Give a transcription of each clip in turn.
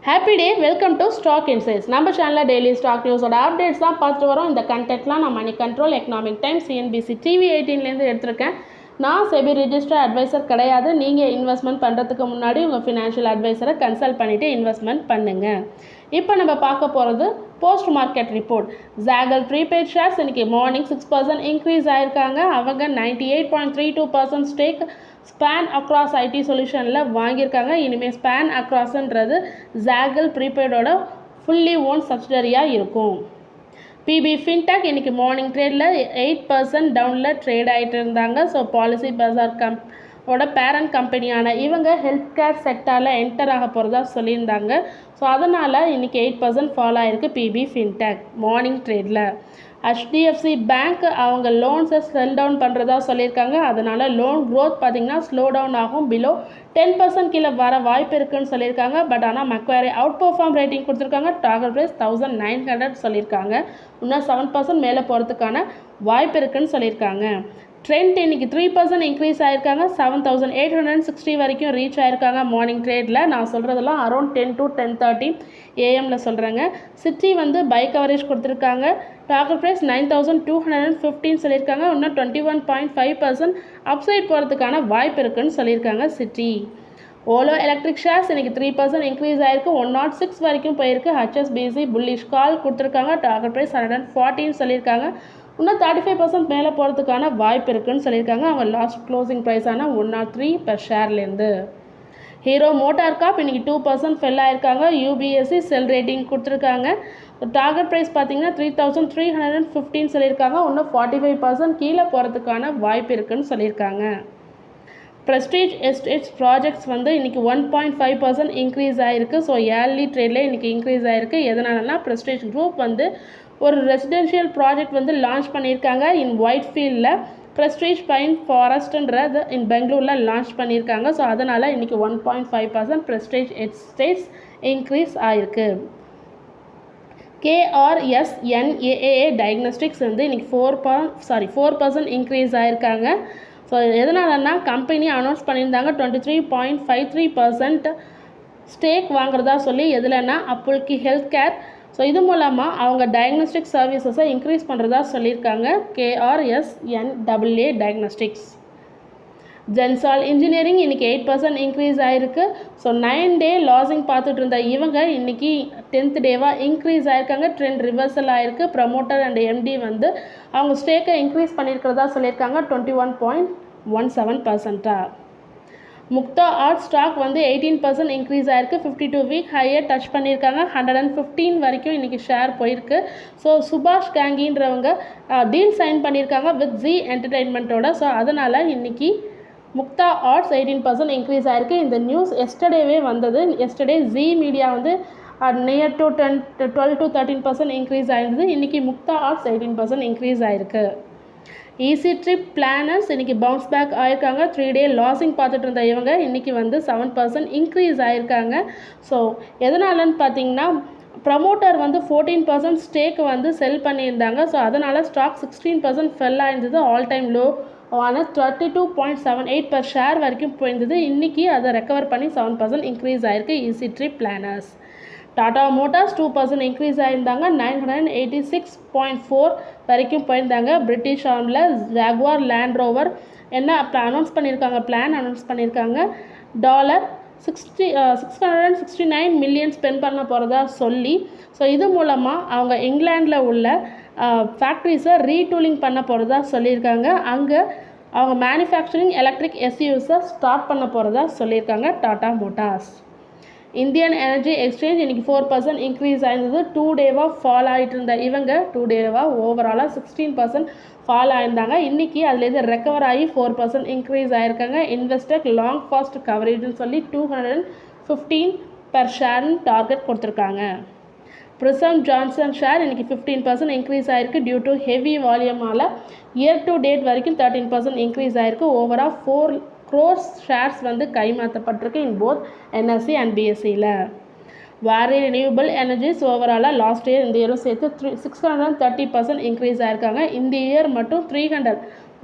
Happy day, welcome to stock insights. நம்ம சேனலில் daily stock நியூஸோட updates தான் பார்த்துட்டு வரோம். இந்த கண்டென்ட்லாம் நான் Money Control, Economic Times, CNBC TV 18லேருந்து எடுத்திருக்கேன். நான் செபி ரிஜிஸ்டர் அட்வைசர் கிடையாது. நீங்கள் இன்வெஸ்ட்மெண்ட் பண்ணுறதுக்கு முன்னாடி உங்கள் ஃபினான்ஷியல் அட்வைசரை கன்சல்ட் பண்ணிவிட்டு இன்வெஸ்ட்மெண்ட் பண்ணுங்கள். இப்போ நம்ம பார்க்க போகிறது post market report. Juggle prepaid shares இன்றைக்கி மார்னிங் 6% இன்க்ரீஸ் ஆகிருக்காங்க. அவங்க 98.32% ஸ்டேக் ஸ்பேன் அக்ராஸ் ஐடி சொல்யூஷனில் வாங்கியிருக்காங்க. இனிமேல் ஸ்பேன் அக்ராஸ்ன்றது ஜாகல் ப்ரீபெய்டோட ஃபுல்லி ஓன் சப்சிடரியாக இருக்கும். பிபி ஃபின்டெக் இன்றைக்கி மார்னிங் ட்ரேடில் 8% டவுனில் ட்ரேட் ஆகிட்டு இருந்தாங்க. ஸோ பாலிசி பஜார் பேரண்ட் கம்பெனியான இவங்க ஹெல்த் கேர் செக்டாரில் என்டர் ஆக போகிறதா சொல்லியிருந்தாங்க. ஸோ அதனால் இன்றைக்கி 8% ஃபால் ஆகிருக்கு பிபி ஃபின்டெக் மார்னிங் ட்ரேடில். HDFC பேங்க் அவங்க லோன்ஸை செல் டவுன் பண்ணுறதா சொல்லியிருக்காங்க. அதனால் லோன் க்ரோத் பார்த்திங்கன்னா ஸ்லோ டவுன் ஆகும், பிலோ 10% கீழே வர வாய்ப்பு இருக்குதுன்னு சொல்லியிருக்காங்க. பட் ஆனால் மக்வாரி அவுட் பர்ஃபார்ம் ரேட்டிங் கொடுத்துருக்காங்க. டார்கெட் ப்ரைஸ் 1900 சொல்லியிருக்காங்க. இன்னும் 7% மேலே போகிறதுக்கான வாய்ப்பு இருக்குதுன்னு சொல்லியிருக்காங்க. ட்ரெண்ட் இன்றைக்கி 3% இன்க்ரீஸ் ஆகிருக்காங்க. 7860 வரைக்கும் ரீச் ஆகிருக்காங்க மார்னிங் ட்ரேடில். நான் சொல்கிறதெல்லாம் அரௌண்ட் 10 to 10:30 AM சொல்கிறேங்க. சிட்டி வந்து பை கவரேஜ் கொடுத்துருக்காங்க. டார்கெட் ப்ரைஸ் 9215 சொல்லியிருக்காங்க. இன்னும் 21.5% அப்சைட் போகிறதுக்கான வாய்ப்பு இருக்குதுன்னு சொல்லியிருக்காங்க சிட்டி. ஓலோ எலக்ட்ரிக் ஷேர்ஸ் இன்றைக்கி 3% இன்க்ரீஸ் ஆகிருக்கு. 106 வரைக்கும் போயிருக்கு. HSBC புல்லிஷ் கால் கொடுத்துருக்காங்க. டார்கெட் ப்ரைஸ் 114 சொல்லியிருக்காங்க. இன்னும் 35% மேலே போகிறதுக்கான வாய்ப்பு இருக்குதுன்னு சொல்லியிருக்காங்க. அவங்க லாஸ்ட் க்ளோசிங் ப்ரைஸான 103 per ஷேர்லேருந்து. ஹீரோ மோட்டார் காப் இன்றைக்கி 2% ஃபெல் ஆகிருக்காங்க. UBSC செல் ரேட்டிங் கொடுத்துருக்காங்க. டார்கெட் ப்ரைஸ் பார்த்திங்கன்னா 3315 சொல்லியிருக்காங்க. இன்னும் 45% கீழே போகிறதுக்கான வாய்ப்பு இருக்குதுன்னு சொல்லியிருக்காங்க. ப்ரெஸ்டீஜ் எஸ்டேட்ஸ் ப்ராஜெக்ட்ஸ் வந்து இன்றைக்கி 1.5% இன்க்ரீஸ் ஆகிருக்கு. ஸோ ஏர்லி ட்ரேடில் இன்றைக்கி இன்க்ரீஸ் ஆகிருக்கு. எதனாலனா ப்ரெஸ்டீஜ் குரூப் வந்து ஒரு ரெசிடென்ஷியல் ப்ராஜெக்ட் வந்து லான்ச் பண்ணியிருக்காங்க. இன் ஒயிட் ஃபீல்டில் ப்ரெஸ்டீஜ் பைன் ஃபாரஸ்ட்ன்றது இன் பெங்களூரில் லான்ச் பண்ணியிருக்காங்க. ஸோ அதனால் இன்றைக்கி 1.5% ப்ரெஸ்டீஜ் எஸ்டேட்ஸ் இன்க்ரீஸ் ஆகிருக்கு. KRSNAA டயக்னோஸ்டிக்ஸ் வந்து இன்றைக்கி 4% இன்க்ரீஸ் ஆகிருக்காங்க. ஸோ எதனாலன்னா கம்பெனி அனௌன்ஸ் பண்ணியிருந்தாங்க 23.53% ஸ்டேக் வாங்குறதா சொல்லி. எதுலன்னா அப்புல்கி ஹெல்த் கேர். ஸோ இது மூலமாக அவங்க டயக்னோஸ்டிக் சர்வீசஸை இன்க்ரீஸ் பண்ணுறதா சொல்லியிருக்காங்க. KRSNAA diagnostics. ஜென்சால் இன்ஜினியரிங் இன்றைக்கி 8% இன்க்ரீஸ் ஆகிருக்கு. ஸோ 9 டே லாஸிங் பார்த்துட்டு இருந்த இவங்க இன்றைக்கி 10th டேவாக இன்க்ரீஸ் ஆகிருக்காங்க. ட்ரெண்ட் ரிவர்சல் ஆகிருக்கு. ப்ரமோட்டர் அண்ட் MD வந்து அவங்க ஸ்டேக்கை இன்க்ரீஸ் பண்ணியிருக்கிறதா சொல்லியிருக்காங்க 21.17%. முக்தா ஆர்ட் ஸ்டாக் வந்து 18% இன்க்ரீஸ் ஆகிருக்கு. 52 வீக் ஹையை டச் பண்ணியிருக்காங்க. 115 வரைக்கும் இன்றைக்கி ஷேர் போயிருக்கு. ஸோ சுபாஷ் கேங்கின்றவங்க டீல் சைன் பண்ணியிருக்காங்க வித் ஜி என்டர்டெயின்மெண்ட்டோட. ஸோ அதனால் இன்றைக்கி முக்தா ஆர்ட்ஸ் 18% இன்க்ரீஸ் ஆகிருக்கு. இந்த நியூஸ் எஸ்டர்டேவே வந்தது. எஸ்டர்டே ஜி மீடியா வந்து நியர் டு 12 to 13% இன்க்ரீஸ் ஆகிருந்தது. இன்றைக்கி முக்தா ஆர்ட்ஸ் 18% இன்க்ரீஸ் ஆகிருக்கு. ஈஸி ட்ரிப் பிளானர்ஸ் இன்றைக்கி பவுன்ஸ் பேக் ஆகிருக்காங்க. 3 டே லாஸிங் பார்த்துட்டு இருந்த இவங்க இன்றைக்கி வந்து 7% இன்க்ரீஸ் ஆகிருக்காங்க. ஸோ எதனாலன்னு பார்த்தீங்கன்னா ப்ரமோட்டர் வந்து 14% ஸ்டேக் வந்து செல் பண்ணியிருந்தாங்க. ஸோ அதனால் ஸ்டாக் 16% ஃபெல் ஆயிருந்தது. ஆல் டைம் லோ ஆன 32.78 per ஷேர் வரைக்கும் போயிருந்தது. இன்றைக்கி அதை ரெக்கவர் பண்ணி 7% இன்க்ரீஸ் ஆகிருக்கு Easy Trip Planners. Tata Motors 2% increase ஆகியிருந்தாங்க. 986.4 வரைக்கும் போயிருந்தாங்க. பிரிட்டிஷ் ஆர்மில் ஜாகுவார் லேண்ட் ரோவர் என்ன அனௌன்ஸ் பண்ணியிருக்காங்க, பிளான் அனௌன்ஸ் பண்ணியிருக்காங்க. $669 million ஸ்பெண்ட் பண்ண போகிறதா சொல்லி. ஸோ இது மூலமாக அவங்க இங்கிலாண்டில் உள்ள ஃபேக்ட்ரிஸை ரீடூலிங் பண்ண போகிறதா சொல்லியிருக்காங்க. அங்கே அவங்க மேனுஃபேக்சரிங் எலக்ட்ரிக் SUVஸை ஸ்டார்ட் பண்ண போகிறதா சொல்லியிருக்காங்க Tata Motors. Indian energy exchange இன்றைக்கி 4% இன்க்ரீஸ் ஆயிருந்தது. 2 டேவாக ஃபால் ஆகிட்டு இருந்த இவங்க 2 டேவாக ஓவராலாக 16% ஃபால் ஆகியிருந்தாங்க. இன்றைக்கி அதுலேருந்து ரெக்கவர் ஆகி 4% இன்க்ரீஸ் ஆகிருக்காங்க. இன்வெஸ்டர் லாங் ஃபாஸ்ட் கவரேஜ்னு சொல்லி 215 per ஷேர்னு டார்கெட் கொடுத்துருக்காங்க. பிரிசம் ஜான்சன் ஷேர் இன்றைக்கி 15% இன்க்ரீஸ் ஆகிருக்கு. டியூ டு ஹெவி வால்யூமால் இயர் டு டேட் வரைக்கும் 13% இன்க்ரீஸ் ஆகிருக்கு. ஓவராக 4 crore ஷேர்ஸ் வந்து கைமாற்றப்பட்டிருக்கு இன் போத் NSE அண்ட் BSEயில். வாரி ரினியூவபிள் எனர்ஜிஸ் ஓவராலாக லாஸ்ட் இயர் இந்த இயரும் சேர்த்து 630% இன்க்ரீஸ் ஆகிருக்காங்க. இந்த இயர் மட்டும்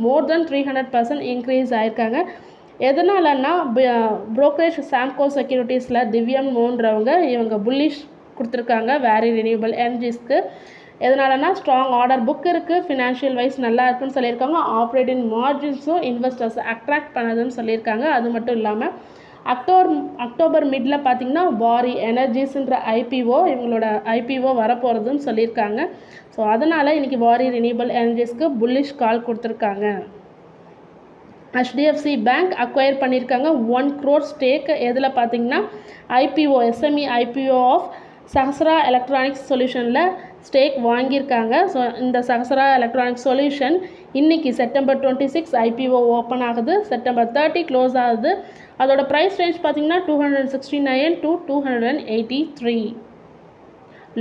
மோர் தென் 300% இன்க்ரீஸ் ஆகிருக்காங்க. எதனாலன்னா brokerage சாம்கோ செக்யூரிட்டிஸில் திவ்யம் மோன்றவங்க இவங்க புல்லிஷ் கொடுத்துருக்காங்க வேரி ரினியூவபிள் எனர்ஜிஸ்க்கு. எதனாலனா ஸ்ட்ராங் ஆர்டர் புக் இருக்குது, ஃபினான்ஷியல் வைஸ் நல்லா இருக்குன்னு சொல்லியிருக்காங்க, ஆப்ரேட்டிங் மார்ஜின்ஸும் இன்வெஸ்டர்ஸ் அட்ராக்ட் பண்ணதுன்னு சொல்லியிருக்காங்க. அது மட்டும் இல்லாமல் அக்டோபர் மிடில் பார்த்திங்கன்னா வாரி எனர்ஜிஸ்ன்ற ஐபிஓ இவங்களோட ஐபிஓ வரப்போகிறதுன்னு சொல்லியிருக்காங்க. ஸோ அதனால் இன்றைக்கி வாரி ரினியூவபிள் எனர்ஜிஸ்க்கு புல்லிஷ் கால் கொடுத்துருக்காங்க. HDFC பேங்க் அக்வயர் பண்ணியிருக்காங்க 1 crore ஸ்டேக். எதில் பார்த்திங்கன்னா IPO SME IPO of Sahasra electronics சொல்யூஷனில் ஸ்டேக் வாங்கியிருக்காங்க. ஸோ இந்த சஹஸ்ரா எலக்ட்ரானிக்ஸ் சொல்யூஷன் இன்றைக்கி செப்டம்பர் 26 ஐபிஓ ஓப்பன் ஆகுது, செப்டம்பர் 30 க்ளோஸ் ஆகுது. அதோட ப்ரைஸ் ரேஞ்ச் பார்த்திங்கன்னா 269 to 283.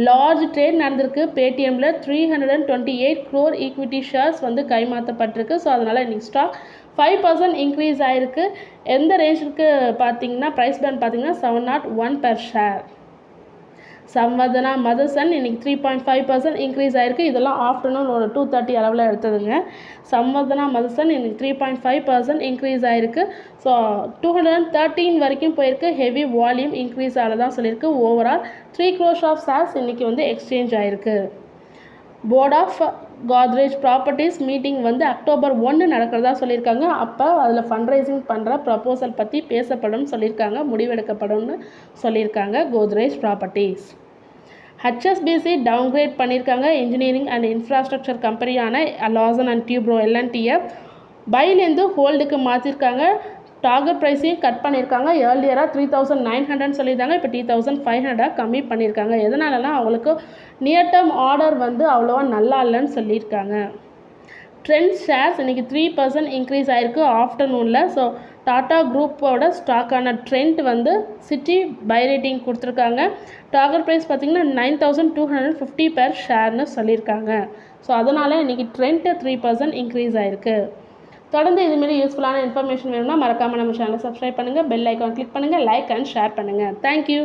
லார்ஜ் ட்ரேட் நடந்திருக்கு. பேடிஎம்மில் 328 crore ஈக்விட்டி ஷேர்ஸ் வந்து கைமாற்றப்பட்டிருக்கு. ஸோ அதனால் இன்றைக்கி ஸ்டாக் 5% இன்க்ரீஸ் ஆகிருக்கு. எந்த ரேஞ்சுக்கு பார்த்திங்கன்னா ப்ரைஸ் பேண்ட் பார்த்திங்கன்னா 701 per share. சம்வர்தனா மதர்சன் இன்றைக்கி 3.5% இன்க்ரீஸ் ஆகிருக்கு. இதெல்லாம் ஆஃப்டர்நூன் ஒரு 2:30 அளவில் எடுத்ததுங்க. சம்வர்தனா மதர்சன் இன்றைக்கி 3.5% இன்க்ரீஸ் ஆகிருக்கு. ஸோ 213 வரைக்கும் போயிருக்கு. ஹெவி வால்யூம் இன்க்ரீஸ் ஆகதான் சொல்லியிருக்கு. ஓவரால் 3 crore ஆஃப் ஷேர்ஸ் இன்றைக்கி வந்து எக்ஸ்சேஞ்ச் ஆகிருக்கு. Board of Godrej properties meeting வந்து அக்டோபர் 1 நடக்கிறதா சொல்லியிருக்காங்க. அப்போ அதில் ஃபண்ட்ரைசிங் பண்ணுற ப்ரப்போசல் பற்றி பேசப்படும் சொல்லியிருக்காங்க, முடிவெடுக்கப்படும்னு சொல்லியிருக்காங்க கோத்ரேஜ் ப்ராப்பர்ட்டிஸ். HSBC டவுன்கிரேட் பண்ணியிருக்காங்க. இன்ஜினியரிங் அண்ட் இன்ஃப்ராஸ்ட்ரக்சர் கம்பெனியான லார்சன் அண்ட் டியூப்ரோ எல்என்டியை பைலேருந்து ஹோல்டுக்கு மாற்றிருக்காங்க. டார்கெட் ப்ரைஸையும் கட் பண்ணியிருக்காங்க. ஏர்லியராக 3,900 சொல்லியிருந்தாங்க, இப்போ 3,500 கம்மி பண்ணியிருக்காங்க. எதனாலனா அவங்களுக்கு நியர் டேர்ம் ஆர்டர் வந்து அவ்வளோவா நல்லா இல்லைன்னு சொல்லியிருக்காங்க. ட்ரெண்ட் ஷேர்ஸ் இன்றைக்கி 3% இன்க்ரீஸ் ஆகிருக்கு ஆஃப்டர்நூனில். ஸோ டாடா குரூப்போட ஸ்டாக்கான ட்ரெண்ட் வந்து சிட்டி பை ரேட்டிங் கொடுத்துருக்காங்க. டார்கெட் ப்ரைஸ் பார்த்திங்கன்னா 9,250 per ஷேர்னு சொல்லியிருக்காங்க. ஸோ அதனால் இன்றைக்கி ட்ரெண்ட்டு 3% இன்க்ரீஸ் ஆகிருக்கு. தொடர்ந்து இதுமாரி யூஸ்ஃபுல்லான இன்ஃபர்மேஷன் வேணும்னா மறக்காமல் நம்ம சேனலை சப்ஸ்கிரைப் பண்ணுங்கள், பெல் ஐக்கான் கிளிக் பண்ணுங்கள், லைக் அண்ட் ஷேர் பண்ணுங்கள். தேங்க்யூ.